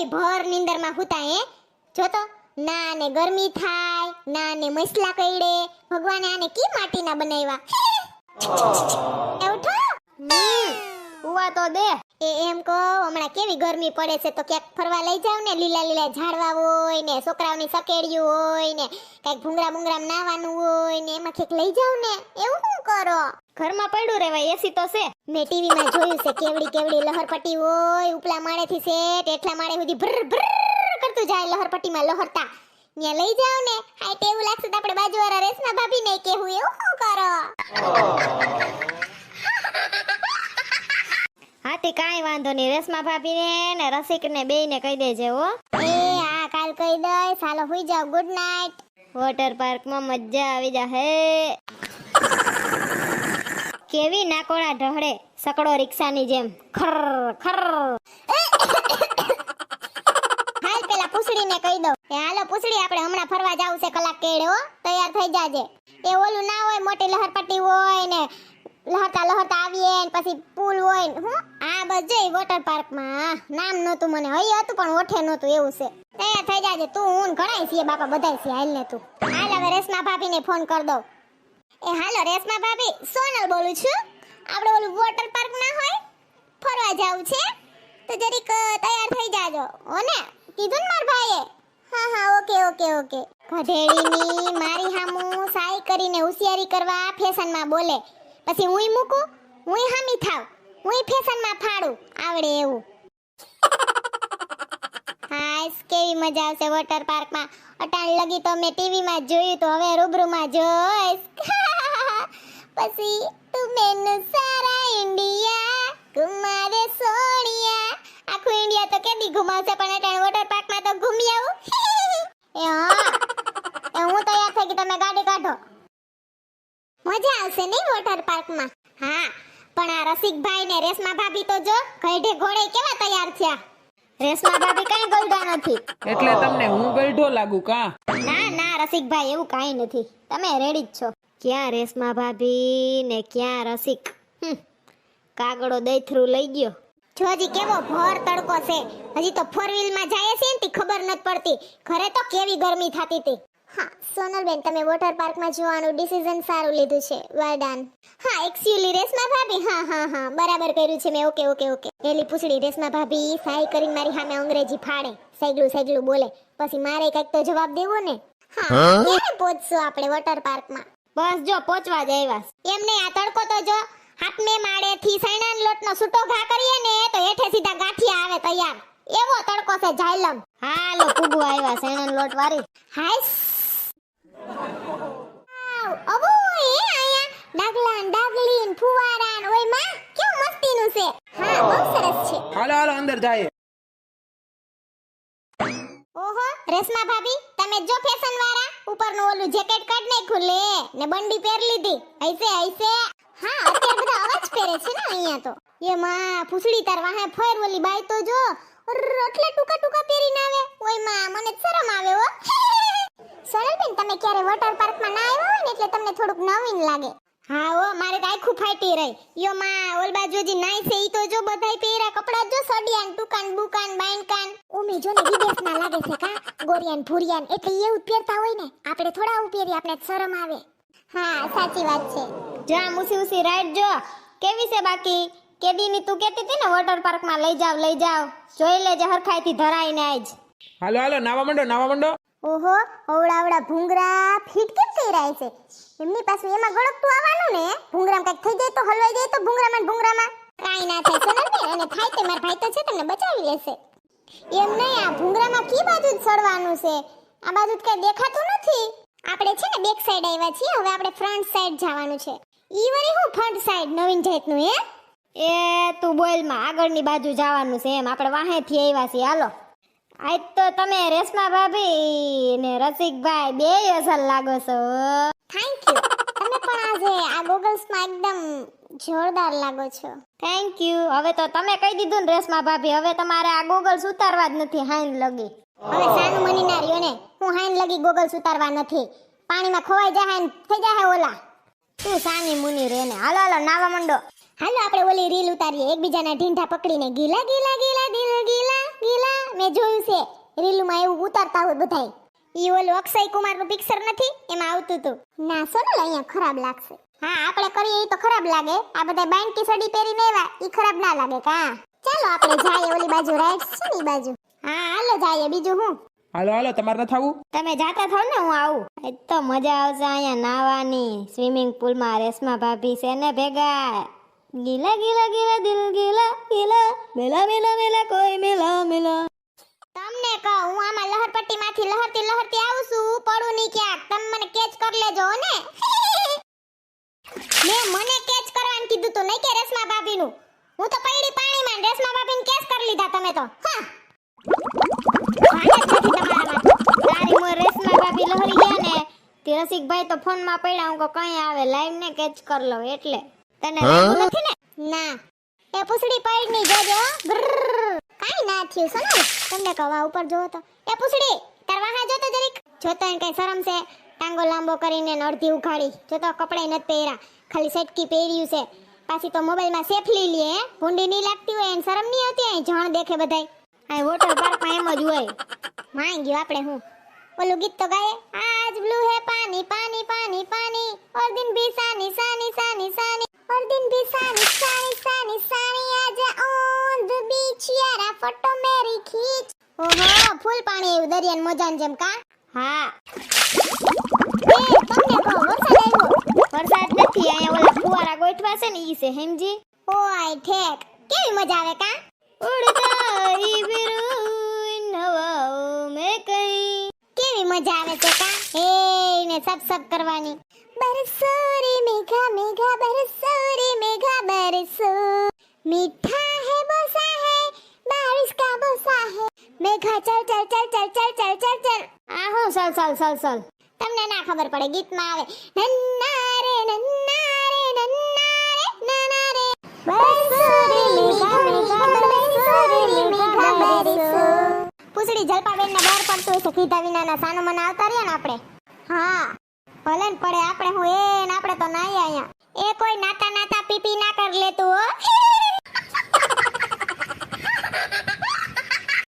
કેવી ભર નીંદરમાં હુતા હે જો તો ના ને ગરમી થાય ના ને મસલા કઈડે ભગવાને આને કી માટીના બનાવ્યા ઉઠો ઉવા તો દે એમ કહો હમણાં કેવી ગરમી પડે છે તો ક્યાંક ફરવા લઈ જાવ ને લીલા લીલા ઝાડવા હોય ને છોકરાઓની સકેડિયું હોય ને કઈક ભૂંગરા ભૂંગરા નાવાનું હોય ને એમાં ક્યાંક લઈ જાવ ને એવું શું કરો ઘરમાં પડ્યું રહેવાય એસી તો છે મેં ટીવીમાં જોયું છે કેવડી કેવડી લહરપટ્ટી હોય ઉપલા માળેથી સેટ એટલા માળે સુધી ભર ભર કરતું જાય લહરપટ્ટીમાં લહરતા ત્યાં લઈ જાવ ને હાઈ ટેવું લાગશે તો આપણે બાજુવાળા રેશમા ભાભીને કહેવું એવું શું કરો હાથી કાંઈ વાંધો નહીં રેશમા ભાભીને ને રસિકને બેયને કહી દેજે હો હા કાલ કહી દઈશ હાલો હુઈ જાવ ગુડ નાઈટ વોટર પાર્કમાં મજા આવી જાહે કેવી નાકોડા ઢહડે સકડો રિક્ષાની જેમ ખર ખર હાલ પેલા પૂછડીને કહી દઉં હાલો પૂછડી આપણે હમણાં ફરવા જાવું છે કલાક કેડે હો તૈયાર થઈ જાજે એ ઓલું ના હોય મોટી લહરપટ્ટી હોય ને લહરતા લહરતા આવીએ ને પછી પુલ હોય ને હું આ બસ જઈ વોટર પાર્કમાં નામ નહોતું મને હઈ હતું પણ ઓઠે નહોતું એવું છે તૈયાર થઈ જાજે તું હું ઘણાય છીએ બાપા બધાય છે હાલ ને તું હાલ હવે રેશમા ભાભીને ફોન કર દઉં એ હાલો રેશમા ભાભી સોનલ બોલું છું આપણે ઓલું વોટર પાર્ક ના હોય ફરવા જાવું છે તો જરીક તૈયાર થઈ જાજો હો ને કીધું ને માર ભાઈએ હા હા ઓકે ઓકે ઓકે ગધેડીની મારી હામું સાઈ કરીને હોશિયારી કરવા ફેશનમાં બોલે પછી હુંય મૂકું હુંય હામી થાવ હુંય ફેશનમાં ફાડું આવડે એવું હાસ કેવી મજા આવશે વોટર પાર્કમાં અટાણ લગી તો મેં ટીવીમાં જોયું તો હવે રૂબરૂમાં જોઈશ પછી તું મેનુ સારા ઇન્ડિયા ઘુમાવે સોનિયા આખું ઇન્ડિયા તો કેદી ઘુમાવશે પણ અટાણ વોટર પાર્કમાં તો ઘૂમી આવું એ હા એ હું તૈયાર થઈ ગઈ તમે ગાડી કાઢો મજા આવશે નહીં વોટર પાર્કમાં હા પણ આ રસિકભાઈ ને રેશમા ભાભી તો જો ઘેડે ઘોડે કેવા તૈયાર થયા રેશમા ભાભી કાઈ ગલડા નથી એટલે તમને હું ગઈઢો લાગુ કા ના ના રસિકભાઈ એવું કાઈ નથી તમે રેડી જ છો ક્યાં રેશમા ભાભી ને ક્યાં રસિક કાગડો દઈથરું લઈ ગયો જોજી કેવો ભોર તડકો છે હજી તો 4 વ્હીલ માં જાય છે ને તી ખબર નથી પડતી ઘરે તો કેવી ગરમી થાતી હતી હા સોનલબેન તમે વોટર પાર્ક માં જવાનું ડિસિઝન સારું લીધું છે વેલ ડન હા એક્ચ્યુઅલી રેશમા ભાભી હા બરાબર કર્યું છે મેં ઓકે ઓકે ઓકે પેલી પૂછડી રેશમા ભાભી સાઈ કરીને મારી સામે અંગ્રેજી ફાડે સૈગલું બોલે પછી મારે કંઈક તો જવાબ દેવો ને હા ક્યારે પહોંચશું આપણે વોટર પાર્ક માં બસ જો પહોંચવા જ આવ્યા એમ નહીં આ તડકો તો જો હાથમે માળે થી સૈણાન લોટનો સૂટો ઘા કરીએ ને તો હેઠે સીધા ગાંઠિયા આવે તૈયાર એવો તડકો છે જાયલમ હાલો પૂગવા આવ્યા સૈણાન લોટ વાળી હાઈસ અબો એ આયા ડાગલાન ડાગલીન ફુવારાન ઓય માં કેવું મસ્તીનું છે હા બહુ સરસ છે હાલો હાલો અંદર જાય ઓહો રેશમા ભાભી તમે જો ફેશન વાળા ઉપરનું ઓલું જેકેટ કાઢ નાખ્યું લે ને બંડી પહેર લીધી ऐसे હા અત્યારે બધા અવાજ પહેરે છે ને અહીંયા તો એ માં ફૂસડી તાર વાહે ફેર ઓલી બાઈ તો જો એટલે ટુકા પહેરીને આવે ઓય માં મને શરમ આવે હો સોનલબેન તમે ક્યારે વોટર પાર્કમાં ના આવ્યા હોય ને એટલે તમને થોડુંક નવીન લાગે હા ઓ મારે તો આખું ફાટી રહી યો માં ઓલ બાજુજી નાઈ છે ઈ તો જો બધાય પહેરા કપડા જો સડિયાન ટુકાન બુકાન બાઈનકાન ઓમે જો ને વિદેશના લાગે છે કા ગોરિયાન ભુરિયાન એટલે એવું જ પહેરતા હોય ને આપણે થોડા આવું પહેરી આપણે શરમ આવે હા સાચી વાત છે જા મુસી રાઈડ જો કેવી છે બાકી કેદીની તું કહેતી હતી ને વોટર પાર્કમાં લઈ જાવ જોઈ લેજે હરખાઈથી ધરાઈને આજ હાલો હાલો નાવા માંડો ઓહો ઓવડાવડા ભૂંગરા ફીટ કેમ થઈ રહ્યા છે એમની પાસે એમાં ગળકતું આવવાનું ને ભૂંગરામાં કઈક થઈ જાય તો હલવાઈ જાય તો ભૂંગરામાં કાઈ ના થાય સોનલબેન અને થાય તે મારા ભાઈ તો છે તમને બચાવી લેશે એમ નહીં આ ભૂંગરામાં કી બાજુ જ સડવાનું છે આ બાજુ કઈ દેખાતું નથી આપણે છે ને બેક સાઈડ આવ્યા છીએ હવે આપણે ફ્રન્ટ સાઈડ જવાનું છે ઈ વળી હું ફ્રન્ટ સાઈડ નવીન જાતનું હે એ તું બોલ માં આગળની બાજુ જવાનું છે એમ આપણે વાહેથી આવ્યા છીએ હાલો આજ તો તમે રેશમા ભાભી ને રસિકભાઈ બે અસલ લાગો છો થેન્ક યુ તમે પણ આજે આ ગોગલ્સમાં એકદમ જોરદાર લાગો છો થેન્ક યુ હવે તો તમે કહી દીધું ને રેશમા ભાભી હવે તમારે આ ગોગલ્સ ઉતારવા જ નથી હાઈન લગી હવે સાનું મની ના રહ્યો ને હું હાઈન લગી ગોગલ્સ ઉતારવા નથી પાણીમાં ખોવાઈ જાય ને થઈ જાય ઓલા તું સાની મુની રે ને હાલો નાવા માંડો હાલો આપણે ઓલી રીલ ઉતારીએ એકબીજાના ઢીંઢા પકડીને ગીલા ગીલા ગીલા દિલ ગીલા ગીલા મેં જોયું છે રીલુમાં એવું ઉતારતા હોય બધાય ઈ ઓલું અક્ષય કુમાર નું પિક્ચર નથી એમાં આવતું હતું ના સોનલ અહીંયા ખરાબ લાગશે હા આપણે કરીએ ઈ તો ખરાબ લાગે આ બધા બાંધકી સડી પહેરીને આવ્યા ઈ ખરાબ ના લાગે કા ચાલો આપણે જાઈએ ઓલી બાજુ રાઈટ છે ને ઈ બાજુ હા હાલો જાઈએ બીજું હું હાલો હાલો તમારે નથી આવું તમે જાતા થાવ ને હું આવું એ તો મજા આવશે અહીંયા નાવાની સ્વિમિંગ પુલમાં રેશમા ભાભી છે ને ભેગા ગીલા ગીલા ગીલા દિલ ગીલા ગીલા મેલા મેલા મેલા કોઈ મેલા મેલા તમને કહું હું આમાં લહરપટ્ટીમાંથી લહરતી લહરતી આવું છું પડું નહીં ક્યાંક તમે મને કેચ કરી લેજો હો ને મેં મને કેચ કરવાનું કીધું તો નહીં કે રેશમા ભાભીનું હું તો પડી પાણીમાં ને રેશમા ભાભીને કેચ કરી લીધા તમે તો હા તારી મોય રેશમા ભાભી લહરી ગયા ને તે રસિકભાઈ તો ફોનમાં પડ્યા હું કઈ આવે લાઈવ ને કેચ કર લો એટલે તને લાગ્યું નથી ને ના એ પૂછડી પડી નહીં જોજો કાઈ ના થયું સોનલ તમને કવા ઉપર જોવો તો એ પૂછડી તાર વાહા જોતો જરીક જોતો એને કઈ શરમ છે ટાંગો લાંબો કરીને ને અડધી ઉઘાડી જોતો કપડાય નથી પહેર્યા ખાલી સેટકી પહેર્યું છે પાછી તો મોબાઈલમાં સેફલી લે હે ભૂંડી નહીં લાગતી હોય એને શરમ નહીં આવતી અહીં જાણ દેખે બધાય આ વોટર પાર્કમાં એમ જ હોય માંગ ગયો આપણે હું ઓલું ગીત તો ગાય આજ બ્લુ હે પાनी पानी पानी पानी और दिन भी सानी सानी सानी सानी और दिन भी सानी सानी सानी सानी आजा ऑन द बीच यारा फोटो मेरी खींच ओहो ફૂલ પાણી આવ્યું દરિયાન મોજાન જેમ કા હા એ તમને કહો વરસાદ આવ્યો વરસાદ નથી અહીંયા ઓલા ફુવારા ગોઠવા છે ને ઈ છે હેમજી ઓય ઠેક કેવી મજા આવે કા ઉડતા ઈ બિરુન હવાઓ મે કઈ કેવી મજા આવે છે કા એ ને સબ કરવાની બરસો રે મેઘા મેઘા બરસો રે મેઘા બરસો મીઠા है बोसा है बारिश का बोसा है मेघा चल चल चल चल चल चल चल चल આ હું સલ તમને ના ખબર પડે ગીતમાં આવે નન્ના રે નન્ના રે નન્ના રે બરસો રે મેઘા મેઘા બરસો રે મેઘા બરસો પૂછડી જલપાબેન ને બહાર પડતું હશે કીધા વિનાના સાનો મને આવતા રહ્યા ને આપણે હા ભલે ને પડે આપણે હું એ ને આપણે તો નાઈ અહીંયા એ કોઈ નાતા નાતા પીપી ના કર લેતું